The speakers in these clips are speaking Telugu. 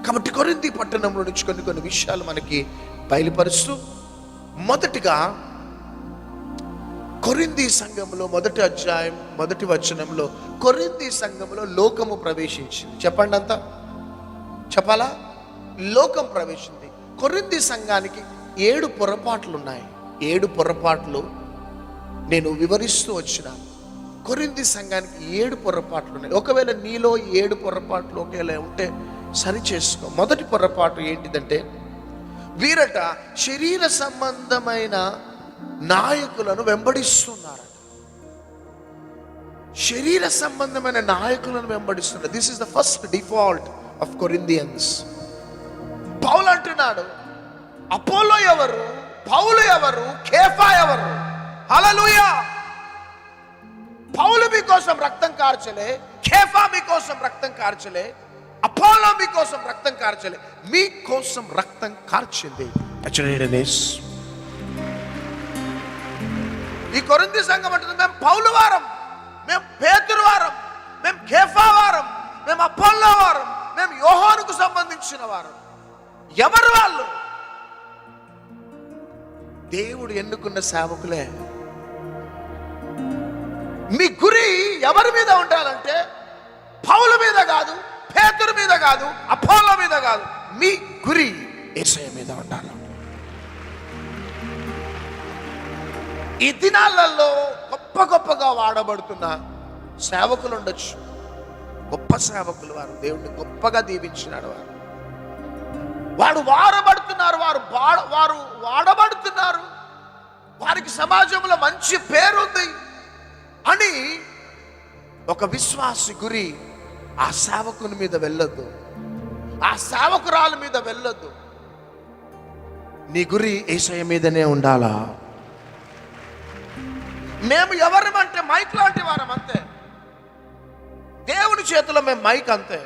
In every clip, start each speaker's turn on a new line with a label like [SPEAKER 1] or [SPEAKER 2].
[SPEAKER 1] కాబట్టి కొరింథీ పట్టణంలో నుంచి కొన్ని విషయాలు మనకి బయలుపరుస్తూ, మొదటిగా కొరింథీ సంఘంలో మొదటి అధ్యాయం మొదటి వచనంలో కొరింథీ సంఘంలో లోకము ప్రవేశించింది. చెప్పండి, అంతా చెప్పాలా? లోకం ప్రవేశించింది. కొరింథీ సంఘానికి 7 పొరపాట్లు ఉన్నాయి. 7 పొరపాట్లు నేను వివరిస్తూ వచ్చిన. కొరింథీ సంఘానికి 7 పొరపాట్లు ఉన్నాయి. ఒకవేళ నీలో 7 పొరపాట్లు ఒకేలా ఉంటే సరి చేసుకో. మొదటి పొరపాటు ఏంటిదంటే, వీరట శరీర సంబంధమైన నాయకులను వెంబడిస్తున్నారట. శరీర సంబంధమైన నాయకులను వెంబడిస్తున్నారు. This is the first default of Corinthians. పౌలు అంటున్నాడు, అపోలో ఎవరు, పౌలు ఎవరు, కేఫా ఎవరు? హల్లెలూయా! పౌలు మీకోసం రక్తం కార్చలే, కేఫా మీకోసం రక్తం కార్చలే, అపోలో మీకోసం రక్తం కార్చలే, మీకోసం రక్తం కార్చింది అచనేడనేస్. ఈ కొరింథీ సంఘం అంటుంది, మేము పౌలు వారం, మేము పేతురు వారం, మేము కేఫా వారం, మేము అపోలో వారం, మేము యోహానుకు సంబంధించిన వారం. ఎవరు వాళ్ళు? దేవుడు ఎన్నుకున్న సేవకులే. మీ గురి ఎవరి మీద ఉండాలంటే పౌలు మీద కాదు, పేతురు మీద కాదు, అపోలో మీద కాదు. మీ గురి యేసయ్య మీద ఉండాలి. ఈ దినాలలో గొప్పగా వాడబడుతున్న సేవకులు ఉండొచ్చు. గొప్ప సేవకులు, వారు దేవుడిని గొప్పగా దీవించినాడు. వారు వాడబడుతున్నారు, వారు వాడబడుతున్నారు, వారికి సమాజంలో మంచి పేరుంది అని ఒక విశ్వాసి గురి ఆ సేవకుని మీద వెళ్ళొద్దు, ఆ సేవకురాల మీద వెళ్ళొద్దు. నీ గురి యేసయ్య మీదనే ఉండాలా. మేము ఎవరమంటే మైక్ లాంటి వారం, అంతే. దేవుని చేతిలో మేము మైక్, అంతే.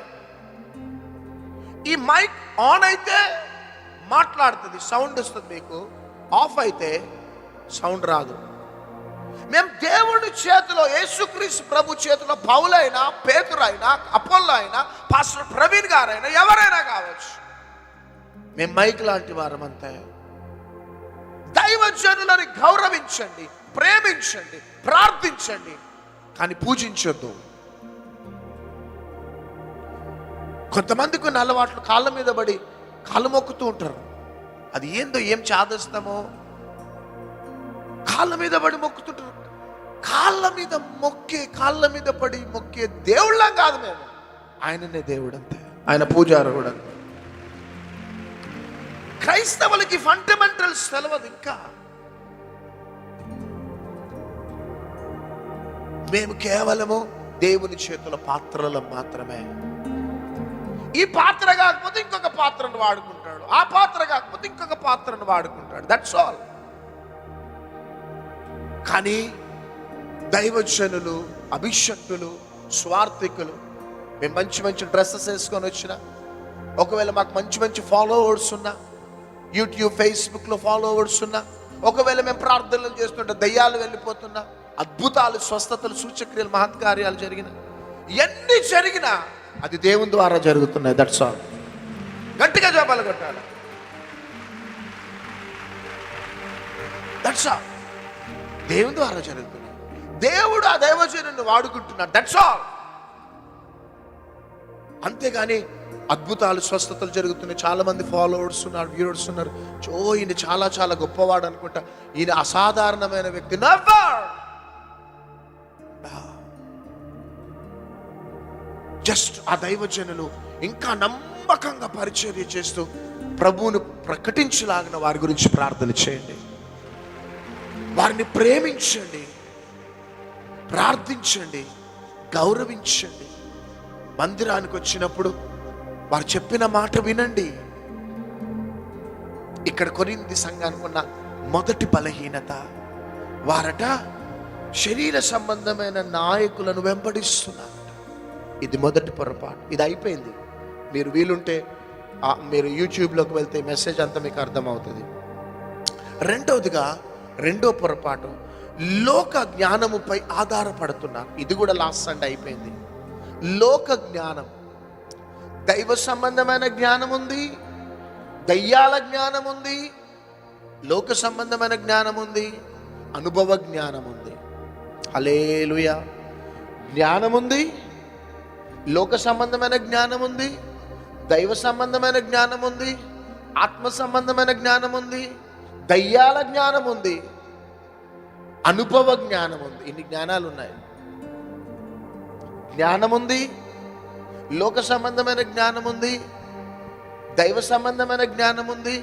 [SPEAKER 1] ఈ మైక్ ఆన్ అయితే మాట్లాడుతుంది, సౌండ్ వస్తుంది మీకు. ఆఫ్ అయితే సౌండ్ రాదు. మేము దేవుని చేతిలో, యేసుక్రీస్తు ప్రభు చేతిలో, పౌలైనా, పేతురైనా, అపోల్లో అయినా, పాస్టర్ ప్రవీణ్ గారైనా, ఎవరైనా కావచ్చు, మేము మైక్ లాంటి వారం, అంతే. దైవజనులని గౌరవించండి, ప్రేమించండి, ప్రార్థించండి, కానీ పూజించొద్దు. కొంతమందికి ఉన్న అలవాట్లు, కాళ్ళ మీద పడి కాళ్ళు మొక్కుతూ ఉంటారు. అది ఏందో, ఏం చాదస్తామో, కాళ్ళ మీద పడి మొక్కుతుంటారు. కాళ్ళ మీద పడి మొక్కే దేవుళ్ళం కాదు మేము. ఆయననే దేవుడు, అంతే. ఆయన పూజారు కూడా. క్రైస్తవులకి ఫండమెంటల్స్ తెలవదు ఇంకా. మేము కేవలము దేవుని చేతుల పాత్రలు మాత్రమే. ఈ పాత్ర కాకపోతే ఇంకొక పాత్రను వాడుకుంటాడు, ఆ పాత్ర కాకపోతే ఇంకొక పాత్రను వాడుకుంటాడు. That's all. కానీ దైవజనులు, అభిషక్తులు, స్వార్థికులు, మేము మంచి డ్రెస్సెస్ వేసుకొని వచ్చిన, ఒకవేళ మాకు మంచి ఫాలోవర్స్ ఉన్నా, యూట్యూబ్ ఫేస్బుక్లో ఫాలోవర్స్ ఉన్నా, ఒకవేళ మేము ప్రార్థనలు చేస్తుంటే దయ్యాలు వెళ్ళిపోతున్నా, అద్భుతాలు, స్వస్థతలు, సూచక్రియలు, మహత్కార్యాలు జరిగిన, ఎన్ని జరిగినా అది దేవుని ద్వారా జరుగుతున్నాయి. That's all. గట్టిగా జపాలు కొట్టాలి. That's all. దేవుని ద్వారా జరుగుతున్నాయి. దేవుడు ఆ దైవజనుని వాడుకుంటున్నాడు. That's all. అంతేగాని అద్భుతాలు, స్వస్థతలు జరుగుతున్నాయి, చాలా మంది ఫాలోవర్స్ ఉన్నారు, వ్యూవర్స్ ఉన్నారు, ఈయన చాలా గొప్పవాడు అనుకుంటా, ఈయన అసాధారణమైన వ్యక్తి. నెవర్. జస్ట్ ఆ దైవజనులు ఇంకా నమ్మకంగా పరిచర్య చేస్తూ ప్రభువును ప్రకటించలాగిన వారి గురించి ప్రార్థన చేయండి. వారిని ప్రేమించండి, ప్రార్థించండి, గౌరవించండి. మందిరానికి వచ్చినప్పుడు వారు చెప్పిన మాట వినండి. ఇక్కడ కొరింథీ సంఘానికి ఉన్న మొదటి బలహీనత, వారట శరీర సంబంధమైన నాయకులను వెంబడిస్తున్నారు. ఇది మొదటి పొరపాటు. ఇది అయిపోయింది. మీరు వీలుంటే మీరు యూట్యూబ్లోకి వెళ్తే మెసేజ్ అంతా మీకు అర్థమవుతుంది. రెండో పొరపాటు, లోక జ్ఞానముపై ఆధారపడుతున్నారు. ఇది కూడా లాస్ట్ సండే అయిపోయింది. లోక జ్ఞానం, దైవ సంబంధమైన జ్ఞానం ఉంది, దయ్యాల జ్ఞానం ఉంది, లోక సంబంధమైన జ్ఞానం ఉంది, అనుభవ జ్ఞానం ఉంది. హల్లెలూయా. జ్ఞానం ఉంది, లోక సంబంధమైన జ్ఞానం ఉంది, దైవ సంబంధమైన జ్ఞానం ఉంది, ఆత్మ సంబంధమైన జ్ఞానం ఉంది, దయ్యాల జ్ఞానం ఉంది, అనుభవ జ్ఞానం ఉంది. ఇన్ని జ్ఞానాలు ఉన్నాయి. జ్ఞానం ఉంది, లోక సంబంధమైన జ్ఞానం ఉంది, దైవ సంబంధమైన జ్ఞానం ఉంది,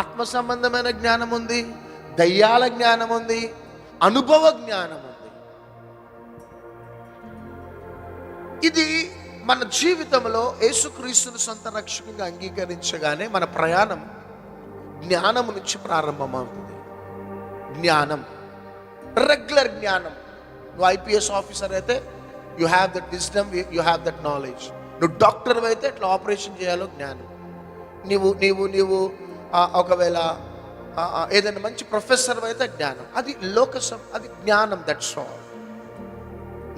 [SPEAKER 1] ఆత్మ సంబంధమైన జ్ఞానం ఉంది, దయ్యాల జ్ఞానం ఉంది, అనుభవ జ్ఞానం ఉంది. ఇది మన జీవితంలో యేసుక్రీస్తును సొంత రక్షకునిగా అంగీకరించగానే మన ప్రయాణం జ్ఞానం నుంచి ప్రారంభమవుతుంది. జ్ఞానం, రెగ్యులర్ జ్ఞానం. నువ్వు ఐపీఎస్ ఆఫీసర్ అయితే you have that wisdom, you have that knowledge. నువ్వు డాక్టర్ అయితే ఎట్లా ఆపరేషన్ చేయాలో జ్ఞానం. నీవు ఒకవేళ ఏదైనా మంచి ప్రొఫెసర్ అయితే జ్ఞానం. అది అది జ్ఞానం. That's all.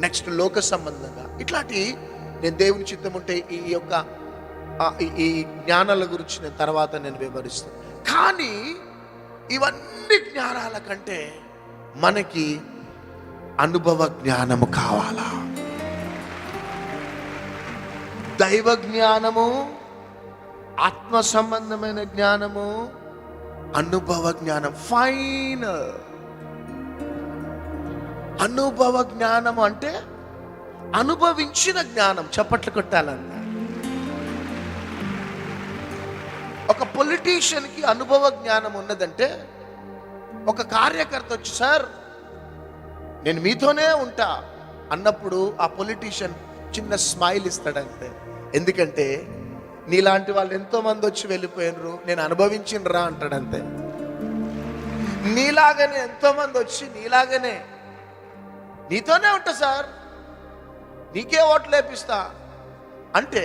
[SPEAKER 1] నెక్స్ట్ లోక సంబంధంగా ఇట్లాంటి నేను దేవుని చిత్తం ఉంటే ఈ జ్ఞానాల గురించి నేను తర్వాత నేను వివరిస్తాను. కానీ ఇవన్నీ జ్ఞానాల కంటే మనకి అనుభవ జ్ఞానము కావాలా? దైవ జ్ఞానము, ఆత్మ సంబంధమైన జ్ఞానము, అనుభవ జ్ఞానం. ఫైనల్ అనుభవ జ్ఞానము అంటే అనుభవించిన జ్ఞానం. చప్పట్లు కొట్టాలన్న ఒక పొలిటీషియన్కి అనుభవ జ్ఞానం ఉన్నదంటే, ఒక కార్యకర్త వచ్చి సార్ నేను మీతోనే ఉంటా అన్నప్పుడు ఆ పొలిటీషియన్ చిన్న స్మైల్ ఇస్తాడంతే. ఎందుకంటే నీలాంటి వాళ్ళు ఎంతో మంది వచ్చి వెళ్ళిపోయినరు, నేను అనుభవించినరా అంటాడంతే. నీలాగనే ఎంతో మంది వచ్చి నీలాగనే నీతోనే ఉంటా సార్, నీకే ఓట్లు వేపిస్తా అంటే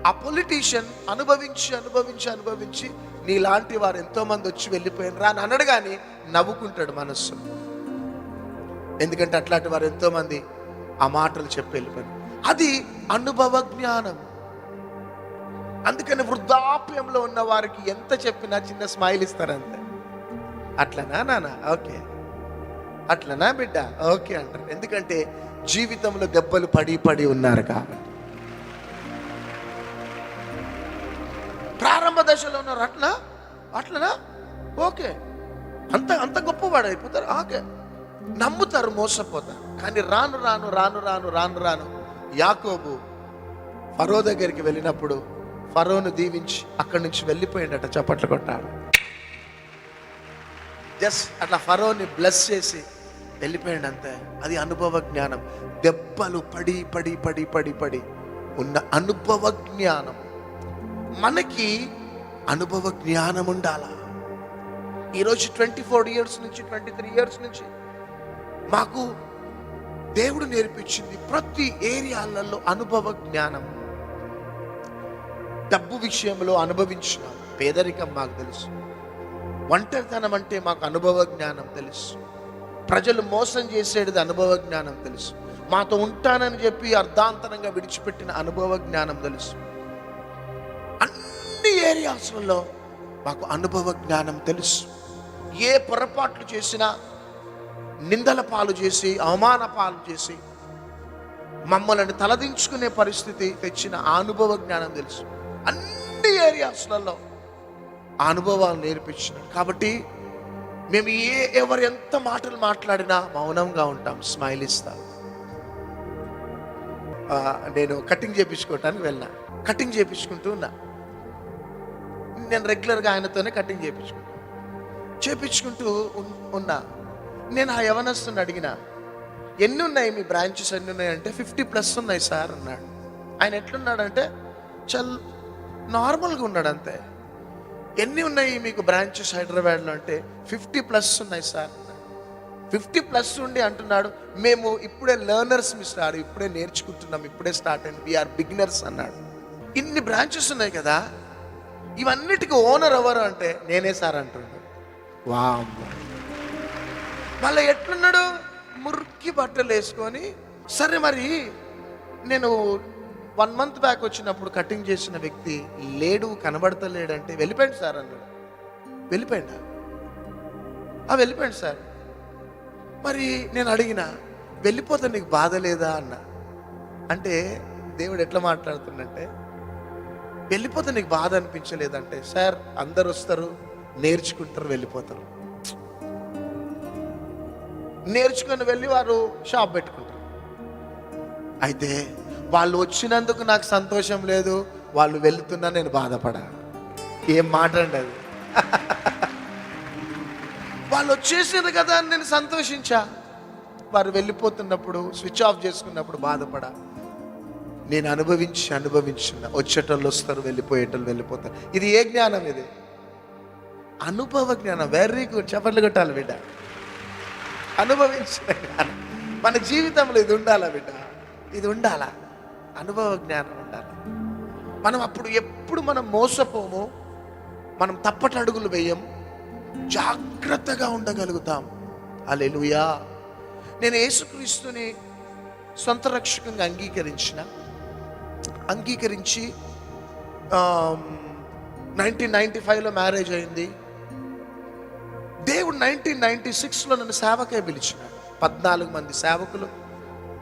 [SPEAKER 1] ఆ పొలిటీషియన్ అనుభవించి నీలాంటి వారు ఎంతో మంది వచ్చి వెళ్ళిపోయినరా అని అనడు, కానీ నవ్వుకుంటాడు మనస్సు. ఎందుకంటే అట్లాంటి వారు ఎంతో మంది ఆ మాటలు చెప్పి వెళ్ళిపోయారు. అది అనుభవ జ్ఞానం. అందుకని వృద్ధాప్యంలో ఉన్న వారికి ఎంత చెప్పినా చిన్న స్మైల్ ఇస్తారంతే. అట్లనా నాన్న, ఓకే, అట్లనా బిడ్డ, ఓకే అంటారు. ఎందుకంటే జీవితంలో దెబ్బలు పడి ఉన్నారు కాబట్టి. ప్రారంభ దశలో ఉన్నారు, అట్లనా ఓకే, అంత గొప్పవాడు అయిపోతారు, ఓకే, నమ్ముతారు, మోసపోతారు. కానీ రాను యాకోబు ఫరో దగ్గరికి వెళ్ళినప్పుడు ఫరోను దీవించి అక్కడి నుంచి వెళ్ళిపోయిందట. చప్పట్లు కొట్టాడు. జస్ట్ అట్లా ఫరోని బ్లెస్ చేసి వెళ్ళిపోయాడు అంతే. అది అనుభవ జ్ఞానం. దెబ్బలు పడి ఉన్న అనుభవ జ్ఞానం. మనకి అనుభవ జ్ఞానం ఉండాలా? ఈరోజు 24 years నుంచి 23 years నుంచి మాకు దేవుడు నేర్పించింది ప్రతి ఏరియాలలో అనుభవ జ్ఞానం. డబ్బు విషయంలో అనుభవించిన పేదరికం మాకు తెలుసు. ఒంటరితనం అంటే మాకు అనుభవ జ్ఞానం తెలుసు. ప్రజలు మోసం చేసేది అనుభవ జ్ఞానం తెలుసు. మాతో ఉంటానని చెప్పి అర్ధాంతరంగా విడిచిపెట్టిన అనుభవ జ్ఞానం తెలుసు. అన్ని ఏరియాస్లలో మాకు అనుభవ జ్ఞానం తెలుసు. ఏ పొరపాట్లు చేసినా నిందల పాలు చేసి, అవమాన పాలు చేసి మమ్మల్ని తలదించుకునే పరిస్థితి తెచ్చిన ఆ అనుభవ జ్ఞానం తెలుసు. అన్ని ఏరియాస్లలో ఆ అనుభవాలు నేర్పించినాడు. కాబట్టి మేము ఎవరు ఎంత మాటలు మాట్లాడినా మౌనంగా ఉంటాం, స్మైల్ ఇస్తాం. నేను కటింగ్ చేయించుకోవటానికి వెళ్ళినా, కటింగ్ చేయించుకుంటూ ఉన్నా. నేను రెగ్యులర్గా ఆయనతోనే కటింగ్ చేయించుకుంటూ ఉన్నా. నేను ఆ యవనస్తుని అడిగిన, ఎన్ని ఉన్నాయి మీ బ్రాంచెస్, ఎన్ని ఉన్నాయి అంటే 50+ ఉన్నాయి సార్ అన్నాడు. ఆయన ఎట్లున్నాడంటే నార్మల్గా ఉన్నాడు అంతే. ఎన్ని ఉన్నాయి మీకు బ్రాంచెస్ హైదరాబాద్లో అంటే 50+ ఉన్నాయి సార్. 50+ ఉండి అంటున్నాడు, మేము ఇప్పుడే లెర్నర్స్ మిస్టర్, ఇప్పుడే నేర్చుకుంటున్నాం, ఇప్పుడే స్టార్ట్ అయింది, వీఆర్ బిగినర్స్ అన్నాడు. ఇన్ని బ్రాంచెస్ ఉన్నాయి కదా, ఇవన్నిటికీ ఓనర్ ఎవరు అంటే నేనే సార్ అంటున్నాడు. వామ్. మళ్ళీ ఎట్లున్నాడు, మురికి బట్టలు వేసుకొని, సరే మరి నేను 1 month బ్యాక్ వచ్చినప్పుడు కటింగ్ చేసిన వ్యక్తి లేడు, కనబడతలేడంటే వెళ్ళిపోయాడు సార్ అన్నాడు. వెళ్ళిపోయాడు సార్. మరి నేను అడిగిన, వెళ్ళిపోతే నీకు బాధ లేదా అన్న. అంటే దేవుడు ఎట్లా మాట్లాడుతుందంటే, వెళ్ళిపోతే నీకు బాధ అనిపించలేదంటే, సార్ అందరు వస్తారు, నేర్చుకుంటారు, వెళ్ళిపోతారు. నేర్చుకుని వెళ్ళి వారు షాప్ పెట్టుకుంటారు. అయితే వాళ్ళు వచ్చినందుకు నాకు సంతోషం లేదు, వాళ్ళు వెళ్తున్నా నేను బాధపడా. ఏం మాట అండి అది. వాళ్ళు వచ్చేసారు కదా అని నేను సంతోషించా. వారు వెళ్ళిపోతున్నప్పుడు, స్విచ్ ఆఫ్ చేసుకున్నప్పుడు బాధపడా. నేను అనుభవించిన వచ్చేటోళ్ళు వస్తారు, వెళ్ళిపోయేటోళ్ళు వెళ్ళిపోతారు. ఇది ఏ జ్ఞానం? ఇది అనుభవ జ్ఞానం. వెరీ గుడ్, చప్పట్లు కొట్టాలి బిడ్డ. అనుభవించిన జ్ఞానం మన జీవితంలో ఇది ఉండాలా బిడ్డ, ఇది ఉండాలా. అనుభవ జ్ఞానం ఉండాలి. మనం అప్పుడు ఎప్పుడు మనం మోసపోము, మనం తప్పటి అడుగులు వేయం, జాగ్రత్తగా ఉండగలుగుతాం. హల్లెలూయా. నేను యేసుక్రీస్తుని సొంత రక్షకంగా అంగీకరించి 1995లో మ్యారేజ్ అయింది. దేవుడు 1996లో నన్ను సేవకే పిలిచినాడు. 14 మంది సేవకులు,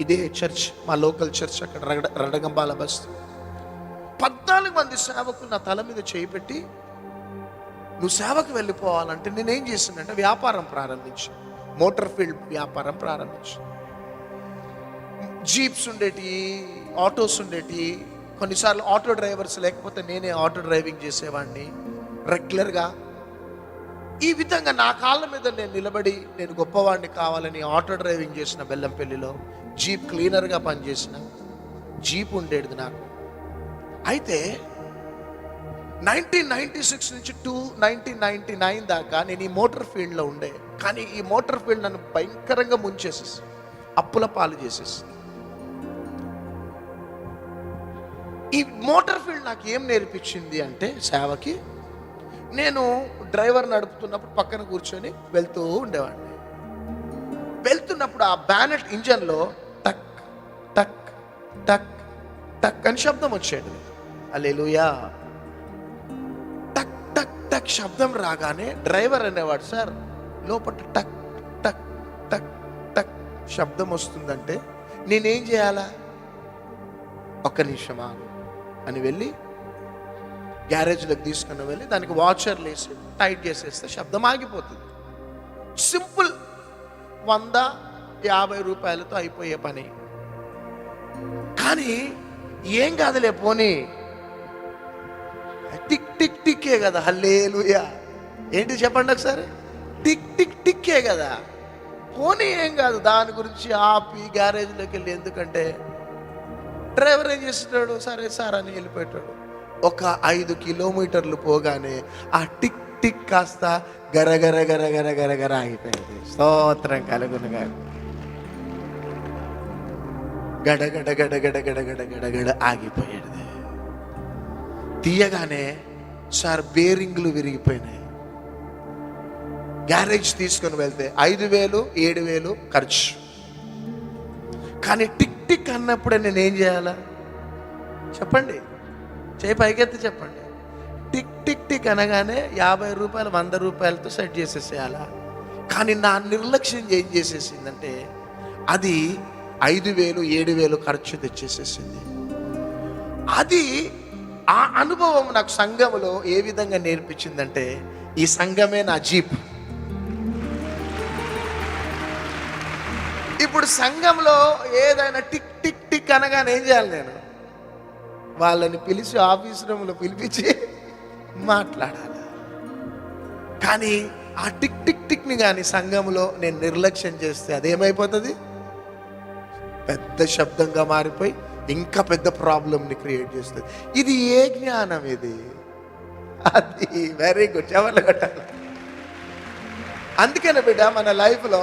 [SPEAKER 1] ఇదే చర్చ్, మా లోకల్ చర్చ్, అక్కడ రడగంబాల బస్తు. 14 మంది సేవకులు నా తల మీద చేయిపెట్టి, నువ్వు సేవకు వెళ్ళిపోవాలంటే నేనేం చేసిందంటే వ్యాపారం ప్రారంభించి, మోటార్ ఫీల్డ్ వ్యాపారం ప్రారంభించి. జీప్స్ ఉండేటి, ఆటోస్ ఉండేటి. కొన్నిసార్లు ఆటో డ్రైవర్స్ లేకపోతే నేనే ఆటో డ్రైవింగ్ చేసేవాడిని రెగ్యులర్గా. ఈ విధంగా నా కాళ్ళ మీద నేను నిలబడి, నేను గొప్పవాడిని కావాలని ఆటో డ్రైవింగ్ చేసిన. బెల్లంపల్లిలో జీప్ క్లీనర్గా పనిచేసిన. జీప్ ఉండేది నాకు. అయితే 1996 నుంచి 1999 దాకా నేను ఈ మోటార్ ఫీల్డ్లో ఉండే. కానీ ఈ మోటార్ ఫీల్డ్ నన్ను భయంకరంగా ముంచేసేసి, అప్పుల పాలు చేసేసి. ఈ మోటార్ ఫీల్డ్ నాకు ఏం నేర్పించింది అంటే, సేవకి నేను డ్రైవర్ నడుపుతున్నప్పుడు పక్కన కూర్చొని వెళ్తూ ఉండేవాడిని. వెళ్తున్నప్పుడు ఆ బ్యానెట్ ఇంజన్లో టక్ టక్ టక్ టక్ అని శబ్దం వచ్చేది. హల్లెలూయా. టక్ టక్ టక్ శబ్దం రాగానే డ్రైవర్ అనేవాడు, సార్ లోపల టక్ టక్ టక్ టక్ శబ్దం వస్తుందంటే నేనేం చేయాలా? ఒక్క నిమిషమా అని వెళ్ళి గ్యారేజ్లోకి తీసుకుని వెళ్ళి దానికి వాచర్లు వేసి టైట్ చేసేస్తే శబ్దం ఆగిపోతుంది. సింపుల్. 150 రూపాయలతో అయిపోయే పని. కానీ ఏం కాదులే, పోనీ టిక్ టిక్ టిక్కే కదా. హల్లెలూయా. ఏంటి చెప్పండి ఒకసారి. టిక్ టిక్ టిక్కే కదా, పోనీ ఏం కాదు. దాని గురించి ఆపి గ్యారేజ్లోకి వెళ్ళి, ఎందుకంటే డ్రైవర్ ఏం చేస్తున్నాడు, సరే సార్ అని వెళ్ళిపోయాడు. ఒక 5 కిలోమీటర్లు పోగానే ఆ టిక్ టిక్ కాస్త గరగర గరగర గరగర ఆగిపోయింది. స్తోత్రం కలుగునుగా. గడగడ గడగడ గడగడ గడగడ ఆగిపోయాడు. తీయగానే, సార్ బేరింగ్లు విరిగిపోయినాయి. గ్యారేజ్ తీసుకొని వెళ్తే 5,000 7,000 ఖర్చు. కానీ టిక్ టిక్ అన్నప్పుడే నేను ఏం చేయాలా చెప్పండి? చేయి పైకెత్తి చెప్పండి. టిక్ టిక్ టిక్ అనగానే 50 రూపాయలు 100 రూపాయలతో సెట్ చేసేసేయాలా. కానీ నా నిర్లక్ష్యం ఏం చేసేసిందంటే, అది 5,000 7,000 ఖర్చు తెచ్చేసేసింది. అది ఆ అనుభవం నాకు సంఘములో ఏ విధంగా నేర్పించిందంటే, ఈ సంఘమే నా జీప్. ఇప్పుడు సంఘంలో ఏదైనా టిక్ టిక్ టిక్ అనగానే ఏం చేయాలి? నేను వాళ్ళని పిలిచి ఆఫీస్ రూమ్లో పిలిపించి మాట్లాడాలి. కానీ ఆ టిక్ టిక్ టిక్ని కానీ సంఘంలో నేను నిర్లక్ష్యం చేస్తే అదేమైపోతుంది? పెద్ద శబ్దంగా మారిపోయి ఇంకా పెద్ద ప్రాబ్లంని క్రియేట్ చేస్తుంది. ఇది ఏ జ్ఞానం ఇది? అది వెరీ గుడ్, ఎవరు కట్టాలి. అందుకనే బిడ్డ, మన లైఫ్లో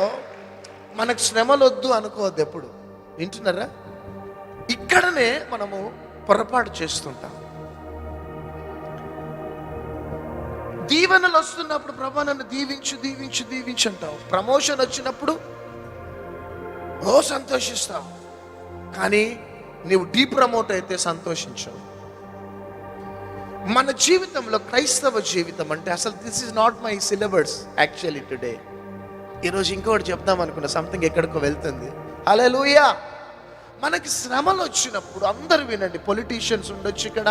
[SPEAKER 1] మనకు శ్రమలు వద్దు అనుకోవద్దు ఎప్పుడు. వింటున్నారా? ఇక్కడనే మనము పొరపాటు చేస్తుంటాం. దీవెనలు వస్తున్నప్పుడు ప్రభా నన్ను దీవించు దీవించు దీవించు అంటావు. ప్రమోషన్ వచ్చినప్పుడు సంతోషిస్తావు. కానీ నీవు డీప్రమోట్ అయితే సంతోషించవు. మన జీవితంలో క్రైస్తవ జీవితం అంటే అసలు this is not my syllabus actually today. ఈరోజు ఇంకొకటి చెప్దాం అనుకున్న సంథింగ్ ఎక్కడికో వెళ్తుంది. హల్లెలూయా. మనకి శ్రమలు వచ్చినప్పుడు అందరూ వినండి, పొలిటీషియన్స్ ఉండొచ్చు ఇక్కడ,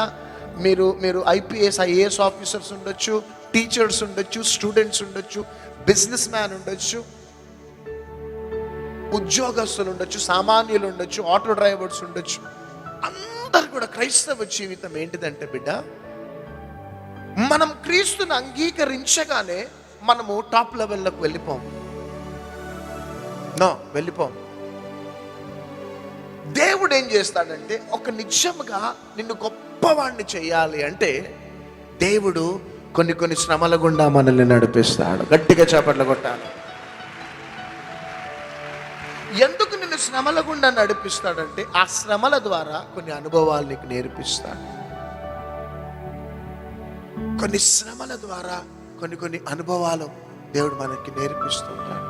[SPEAKER 1] మీరు ఐపీఎస్ ఐఏఎస్ ఆఫీసర్స్ ఉండొచ్చు, టీచర్స్ ఉండొచ్చు, స్టూడెంట్స్ ఉండొచ్చు, బిజినెస్ మ్యాన్ ఉండొచ్చు, ఉద్యోగస్తులు ఉండొచ్చు, సామాన్యులు ఉండొచ్చు, ఆటో డ్రైవర్స్ ఉండొచ్చు. అందరు కూడా క్రైస్తవ జీవితం ఏంటిదంటే బిడ్డ, మనం క్రీస్తుని అంగీకరించగానే మనము టాప్ లెవెల్లోకి వెళ్ళిపోం. దేవుడు ఏం చేస్తాడంటే, ఒక నిజంగా నిన్ను గొప్పవాణ్ణి చేయాలి అంటే దేవుడు కొన్ని శ్రమల గుండా మనల్ని నడిపిస్తాడు. గట్టిగా చప్పట్లు కొట్టాలి. ఎందుకు నిన్ను శ్రమల గుండా నడిపిస్తాడంటే ఆ శ్రమల ద్వారా కొన్ని అనుభవాలు నీకు నేర్పిస్తాడు. కొన్ని శ్రమల ద్వారా కొన్ని అనుభవాలు దేవుడు మనకి నేర్పిస్తుంటాడు.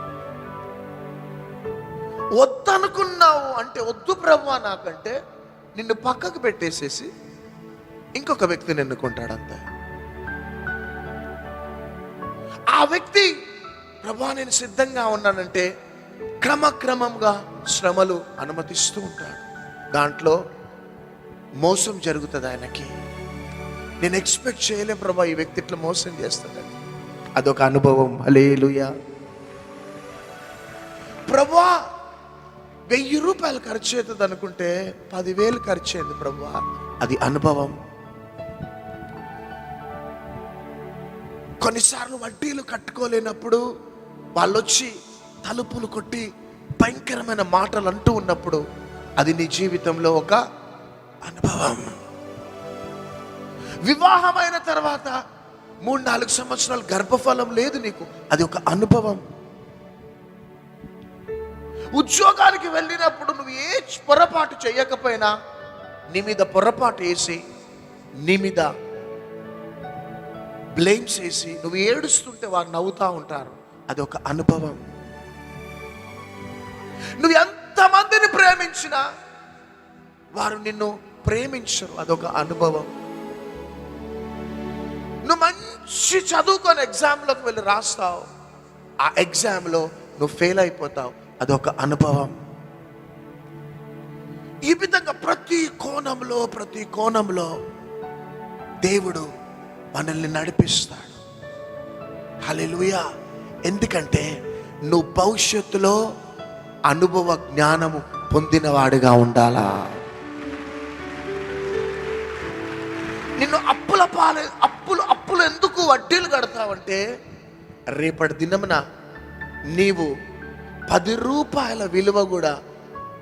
[SPEAKER 1] వద్దనుకున్నావు అంటే, వద్దు ప్రభువా నాకంటే, నిన్ను పక్కకు పెట్టేసేసి ఇంకొక వ్యక్తిని ఎన్నుకుంటాడు అంతే. ఆ వ్యక్తి ప్రభువా నేను సిద్ధంగా ఉన్నానంటే క్రమక్రమంగా శ్రమలు అనుమతిస్తూ ఉంటాడు. దాంట్లో మోసం జరుగుతుంది ఆయనకి. నేను ఎక్స్పెక్ట్ చేయలేం ప్రభా ఈ వ్యక్తి ఇట్లా మోసం చేస్తాడని. అదొక అనుభవం. హల్లెలూయా. ప్రభువా 1000 రూపాయలు ఖర్చు అవుతుంది అనుకుంటే 10,000 ఖర్చు అయింది ప్రభువా, అది అనుభవం. కొన్నిసార్లు వడ్డీలు కట్టుకోలేనప్పుడు వాళ్ళు వచ్చి తలుపులు కొట్టి భయంకరమైన మాటలు అంటూ ఉన్నప్పుడు అది నీ జీవితంలో ఒక అనుభవం. వివాహమైన తర్వాత 3-4 సంవత్సరాలు గర్భఫలం లేదు నీకు, అది ఒక అనుభవం. ఉద్యోగానికి వెళ్ళినప్పుడు నువ్వు ఏ పొరపాటు చేయకపోయినా నీ మీద పొరపాటు వేసి, నీ మీద బ్లేమ్స్ వేసి నువ్వు ఏడుస్తుంటే వారు నవ్వుతూ ఉంటారు, అది ఒక అనుభవం. నువ్వు ఎంతమందిని ప్రేమించినా వారు నిన్ను ప్రేమించరు, అదొక అనుభవం. నువ్వు మంచి చదువుకొని ఎగ్జామ్లోకి వెళ్ళి రాస్తావు, ఆ ఎగ్జామ్లో నువ్వు ఫెయిల్ అయిపోతావు, అదొక అనుభవం. ఈ విధంగా ప్రతి కోణంలో దేవుడు మనల్ని నడిపిస్తాడు. హల్లెలూయా. ఎందుకంటే నువ్వు భవిష్యత్తులో అనుభవ జ్ఞానము పొందినవాడిగా ఉండాలా. నిన్ను అప్పులు ఎందుకు వడ్డీలు కడతావంటే, రేపటి దినమున నీవు 10 రూపాయల విలువ కూడా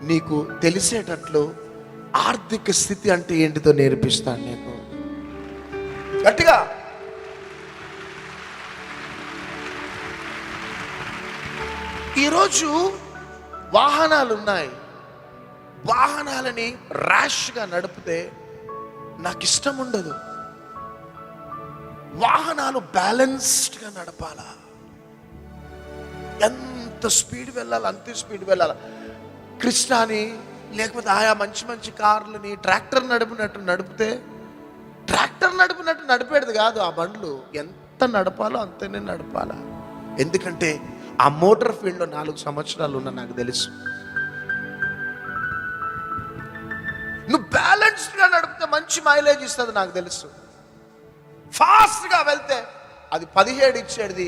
[SPEAKER 1] నీకు తెలిసేటట్లు ఆర్థిక స్థితి అంటే ఏంటిదో నేర్పిస్తాను నీకు. గట్టిగా ఈరోజు వాహనాలు ఉన్నాయి, వాహనాలని ర్యాష్గా నడిపితే నాకు ఇష్టం ఉండదు. వాహనాలు బ్యాలెన్స్డ్గా నడపాలా. ఎంత స్పీడ్ వెళ్ళాలి అంతే స్పీడ్ వెళ్ళాలి. క్రిస్టాని లేకపోతే ఆయా మంచి కార్లని ట్రాక్టర్ నడిపినట్టు నడిపేది కాదు. ఆ బండ్లు ఎంత నడపాలో అంతనే నడపాలా. ఎందుకంటే ఆ మోటార్ ఫీల్డ్లో 4 సంవత్సరాలు ఉన్నా నాకు తెలుసు. నువ్వు బ్యాలెన్స్డ్గా నడిపితే మంచి మైలేజ్ ఇస్తుంది నాకు తెలుసు. ఫాస్ట్గా వెళ్తే అది 17 ఇచ్చేది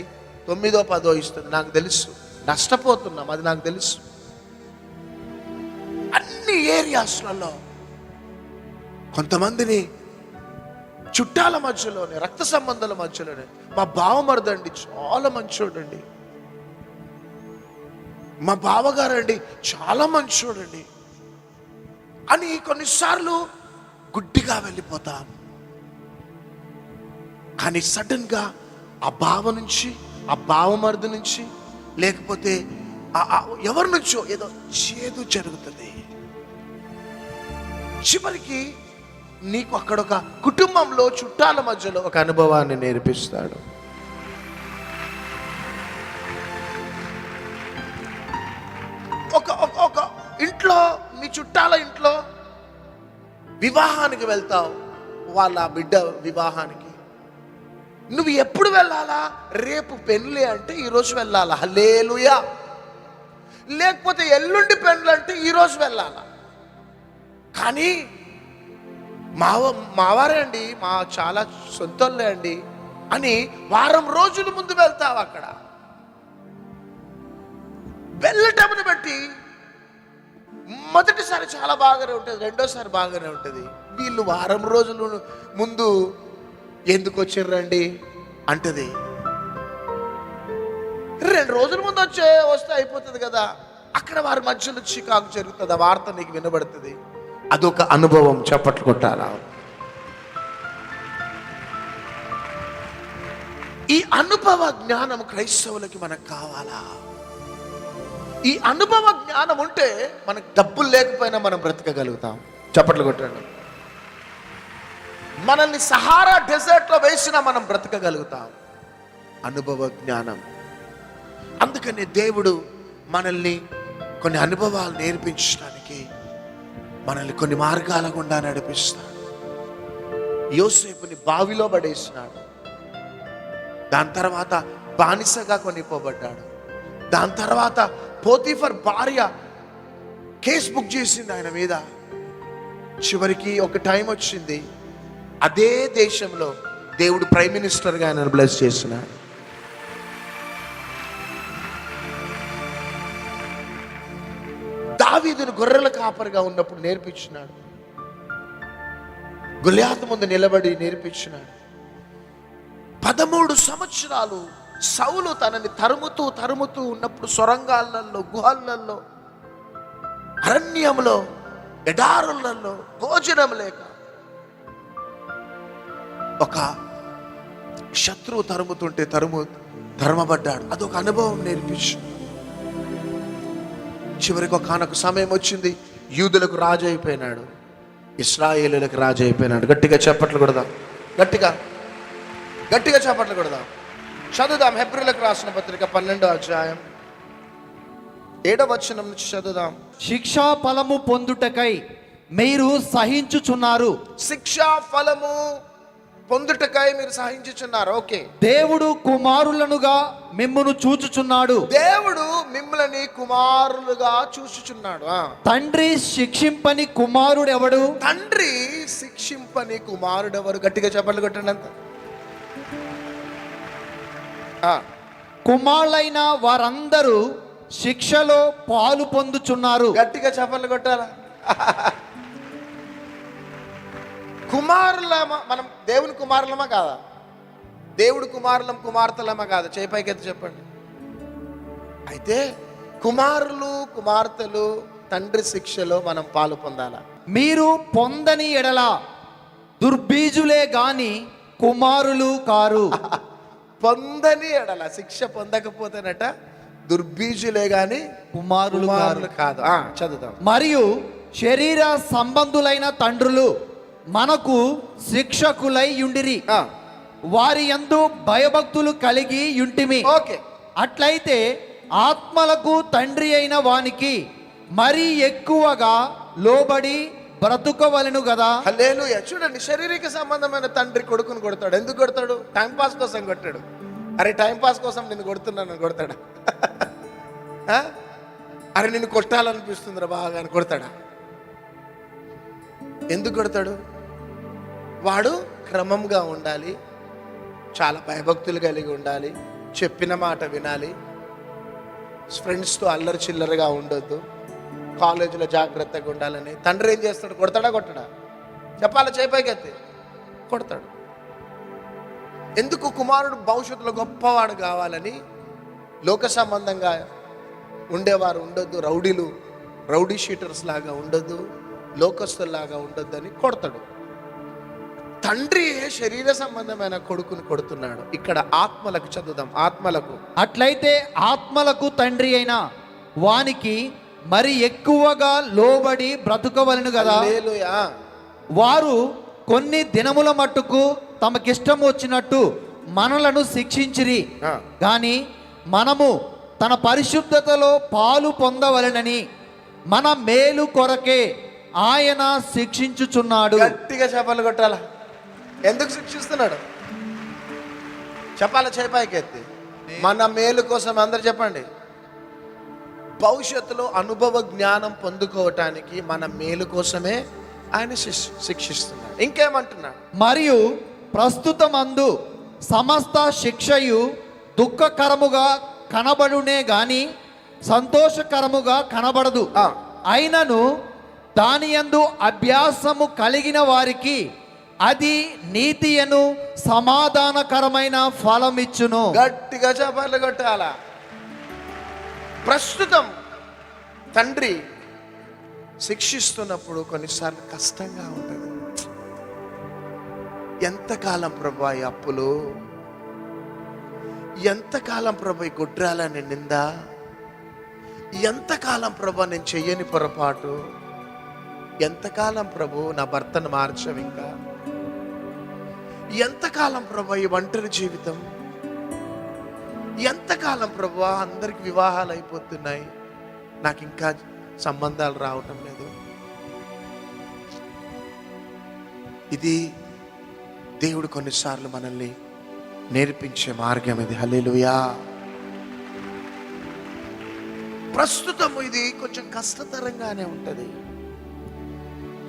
[SPEAKER 1] 9, 10 ఇస్తుంది నాకు తెలుసు. నష్టపోతున్నాం, అది నాకు తెలుసు. అన్ని ఏరియాస్లలో కొంతమందిని చుట్టాల మధ్యలోనే, రక్త సంబంధాల మధ్యలోనే, మా బావమరుదండి చాలా మంచోడండి, మా బావగారండి చాలా మంచోడండి అని కొన్నిసార్లు గుడ్డిగా వెళ్ళిపోతాం. కానీ సడన్గా ఆ బావ నుంచి, ఆ బావమరుదు నుంచి, లేకపోతే ఎవరి నుంచో ఏదో చేదు జరుగుతుంది. చివరికి నీకు అక్కడ ఒక కుటుంబంలో చుట్టాల మధ్యలో ఒక అనుభవాన్ని నేర్పిస్తాడు. ఒక ఇంట్లో, మీ చుట్టాల ఇంట్లో వివాహానికి వెళ్తావు, వాళ్ళ బిడ్డ వివాహానికి. నువ్వు ఎప్పుడు వెళ్ళాలా? రేపు పెళ్ళి అంటే ఈరోజు వెళ్ళాలా, హల్లెలూయా. లేకపోతే ఎల్లుండి పెళ్ళి అంటే ఈరోజు వెళ్ళాలా. కానీ మావారే అండి, మా చాలా సొంతోళ్ళే అండి అని వారం రోజుల ముందు వెళ్తావు. అక్కడ వెళ్ళటమును బట్టి మొదటిసారి చాలా బాగానే ఉంటుంది, రెండోసారి బాగానే ఉంటుంది. వీళ్ళు వారం రోజుల ముందు ఎందుకు వచ్చిర్రండి అంటది. 2 రోజుల ముందు వస్తే అయిపోతుంది కదా. అక్కడ వారి మధ్యలో చికాకు జరుగుతుంది, ఆ వార్త నీకు వినబడుతుంది. అదొక అనుభవం. చప్పట్లు కొట్టాలా? ఈ అనుభవ జ్ఞానం క్రైస్తవులకి మనకు కావాలా? ఈ అనుభవ జ్ఞానం ఉంటే మనకు డబ్బులు లేకపోయినా మనం బ్రతకగలుగుతాం. చప్పట్లు కొట్టండి. మనల్ని సహారా డెజర్ట్లో వేసినా మనం బ్రతకగలుగుతాం. అనుభవ జ్ఞానం. అందుకని దేవుడు మనల్ని కొన్ని అనుభవాలు నేర్పించడానికి మనల్ని కొన్ని మార్గాల గుండా నడిపిస్తాడు. యోసేపుని బావిలో పడేసినాడు, దాని తర్వాత బానిసగా కొనిపోబడ్డాడు. దాని తర్వాత పోతీఫర్ భార్య కేసు బుక్ చేసింది ఆయన మీద. చివరికి ఒక టైం వచ్చింది, అదే దేశంలో దేవుడు ప్రైమ్ మినిస్టర్గా ఆయన బ్లెస్ చేసినాడు. దావీదును గొర్రెల కాపరిగా ఉన్నప్పుడు నేర్పించినాడు. గొల్యాతు ముందు నిలబడి నేర్పించినాడు. 13 సంవత్సరాలు సౌలు తనని తరుముతూ ఉన్నప్పుడు సొరంగాలలో, గుహలలో, అరణ్యంలో, ఎడారులలో భోజనం లేక ఒక శత్రువు తరుముతుంటే తరుమబడ్డాడు. అదొక అనుభవం నేర్పించు. చివరికి ఒకనొక సమయం వచ్చింది, యూదులకు రాజు అయిపోయినాడు, ఇశ్రాయేలులకు రాజు అయిపోయినాడు. గట్టిగా చప్పట్లు కొడదాం, గట్టిగా చప్పట్లు కొడదాం. చదువుదాం హెబ్రీయులకు రాసిన పత్రిక 12వ అధ్యాయం 7వ వచనం నుంచి చదువుదాం.
[SPEAKER 2] శిక్షా ఫలము పొందుటకై మీరు సహించుచున్నారు.
[SPEAKER 1] శిక్షా ఫలము పొందుటకై మీరు సహించుచున్నారు. ఓకే.
[SPEAKER 2] దేవుడు కుమారులనుగా మిమ్మును చూచుచున్నాడు.
[SPEAKER 1] దేవుడు మిమ్మల్ని కుమారులుగా చూచుచున్నాడు.
[SPEAKER 2] తండ్రి శిక్షింపని కుమారుడెవడు?
[SPEAKER 1] తండ్రి శిక్షింపని కుమారుడెవరు? గట్టిగా చప్పట్లు కొట్టండి అంత.
[SPEAKER 2] కుమారులైన వారందరూ శిక్షలో పాలు పొందుచున్నారు.
[SPEAKER 1] గట్టిగా చప్పట్లు కొట్టాలా? కుమారులమా మనం? దేవుని కుమారులమా కాదా? దేవుడు కుమారులం కుమార్తెలమా కాదా? చేయి పైకెత్తి చెప్పండి. అయితే కుమారులు కుమార్తెలు తండ్రి శిక్షలో మనం పాలు పొందాలా?
[SPEAKER 2] మీరు పొందని ఎడల దుర్బీజులే గాని కుమారులు కారు.
[SPEAKER 1] పొందని ఎడల, శిక్ష పొందకపోతేనట దుర్బీజులే గాని కుమారులు కాదు. చదువుతాం.
[SPEAKER 2] మరియు శరీర సంబంధులైన తండ్రులు మనకు శిక్షకులై యుండిరి, వారి యందు భయభక్తులు కలిగి యుంటిమి.
[SPEAKER 1] ఓకే.
[SPEAKER 2] అట్లయితే ఆత్మలకు తండ్రి అయిన వానికి మరీ ఎక్కువగా లోబడి బ్రతుకవలెను కదా.
[SPEAKER 1] హల్లెలూయా. చూడండి, శారీరక సంబంధమైన తండ్రి కొడుకుని కొడతాడు. ఎందుకు కొడతాడు? టైంపాస్ కోసం కొట్టాడు. అరే టైంపాస్ కోసం నిన్ను కొడుతున్నాను కొడతాడా? అరే నిన్ను కొట్టాలనిపిస్తుందిరా బాగా అని కొడతాడా? ఎందుకు కొడతాడు? వాడు క్రమంగా ఉండాలి, చాలా భయభక్తులు కలిగి ఉండాలి, చెప్పిన మాట వినాలి, ఫ్రెండ్స్తో అల్లరి చిల్లరగా ఉండొద్దు, కాలేజీలో జాగ్రత్తగా ఉండాలని. తండ్రి ఏం చేస్తాడు? కొడతాడా కొట్టడా? చెప్పాలి, చేపైకెత్తి కొడతాడు. ఎందుకు? కుమారుడు భవిష్యత్తులో గొప్పవాడు కావాలని. లోక సంబంధంగా ఉండేవారు ఉండొద్దు, రౌడీ షీటర్స్ లాగా ఉండొద్దు, లోకస్తుల్లాగా ఉండొద్దు అని కొడతాడు. తండ్రి శరీర సంబంధమైన కొడుకుని కొడుతున్నాడు. ఇక్కడ ఆత్మలకు చదువుదాం. ఆత్మలకు.
[SPEAKER 2] అట్లయితే ఆత్మలకు తండ్రి అయిన వానికి మరి ఎక్కువగా లోబడి బ్రతుకవలెను కదా.
[SPEAKER 1] హల్లెలూయా.
[SPEAKER 2] వారు కొన్ని దినముల మట్టుకు తమకిష్టం వచ్చినట్టు మనలను శిక్షించిరి, కానీ మనము తన పరిశుద్ధతలో పాలు పొందవలెనని మన మేలు కొరకే ఆయన శిక్షించుచున్నాడు.
[SPEAKER 1] గట్టిగా చెప్పాలి కొట్టాల. ఎందుకు శిక్షిస్తున్నాడు? చెప్పాలి చేపాయికెత్తి. మన మేలు కోసం. అందరు చెప్పండి. భవిష్యత్తులో అనుభవ జ్ఞానం పొందుకోవటానికి మన మేలు కోసమే ఆయన శిక్షిస్తున్నాడు. ఇంకేమంటున్నాడు?
[SPEAKER 2] మరియు ప్రస్తుతమందు సమస్త శిక్షయు దుఃఖకరముగా కనబడునే గాని సంతోషకరముగా కనబడదు. అయినను దానియందు అభ్యాసము కలిగిన వారికి అది నీతియను సమాధానకరమైన ఫలమిచ్చును.
[SPEAKER 1] గట్టిగా చెప్పాలి కొట్టాల. ప్రస్తుతం తండ్రి శిక్షిస్తున్నప్పుడు కొన్నిసార్లు కష్టంగా ఉంటుంది. ఎంతకాలం ప్రభా ఈ అప్పులు, ఎంతకాలం ప్రభా ఈ గుడ్రాలని నింద, ఎంతకాలం ప్రభా నేను చెయ్యని పొరపాటు, ఎంతకాలం ప్రభు నా భర్తను మార్చవు, ఇంకా ఎంతకాలం ప్రభా ఈ ఒంటరి జీవితం, ఎంతకాలం ప్రభు అందరికి వివాహాలు అయిపోతున్నాయి, నాకు ఇంకా సంబంధాలు రావటం లేదు. ఇది దేవుడు కొన్నిసార్లు మనల్ని నేర్పించే మార్గం ఇది. హల్లెలూయా. ప్రస్తుతం ఇది కొంచెం కష్టతరంగానే ఉంటుంది.